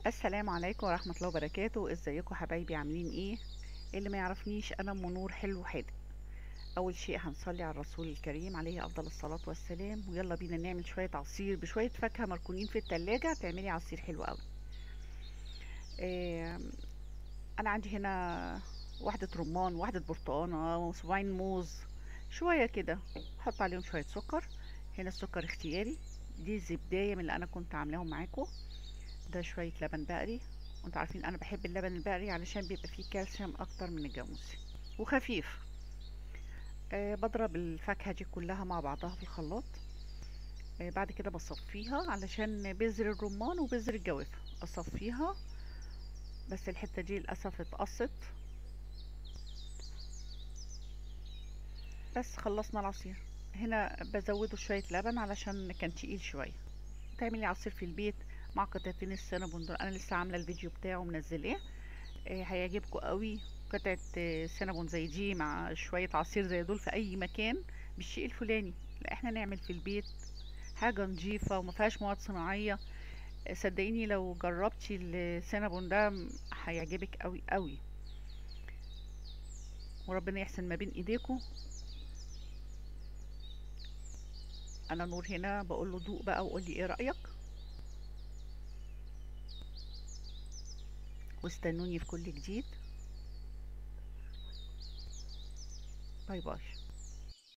السلام عليكم ورحمة الله وبركاته. ازيكم حبايبي؟ عاملين ايه؟ اللي ما يعرفنيش، انا ام نور حلو حادق. اول شيء هنصلي على الرسول الكريم عليه افضل الصلاة والسلام، ويلا بينا نعمل شوية عصير بشوية فاكهة مركونين في التلاجة. تعملي عصير حلو قوي. إيه، انا عندي هنا واحدة رمان، واحدة برتقانة، وصباعين موز، شوية كده. حط عليهم شوية سكر. هنا السكر اختياري. دي الزبداية من اللي انا كنت عاملاهم معاكم. ده شوية لبن بقري. وانتوا عارفين انا بحب اللبن البقري علشان بيبقى فيه كالسيوم اكتر من الجاموسي وخفيف. بضرب الفاكهة دي كلها مع بعضها في الخلاط. بعد كده بصفيها علشان بذر الرمان وبذر الجوافة. اصفيها. بس الحتة دي للأسف اتقصت. بس خلصنا العصير. هنا بزوده شوية لبن علشان كان تقيل شوية. تعملي عصير في البيت مع قطعتين السينابون دول، انا لسه عامله الفيديو بتاعه منزلاه. هيعجبكم قوي. قطعة سينابون زي دي مع شوية عصير زي دول في أي مكان بالشيء الفلاني. لا، احنا نعمل في البيت حاجة نظيفة وما فيهاش مواد صناعية. صدقيني لو جربتي السينابون ده هيعجبك قوي قوي. وربنا يحسن ما بين ايديكم. انا نور هنا بقول له دوق بقى وقول لي ايه رأيك. واستنوني في كل جديد. باي باي.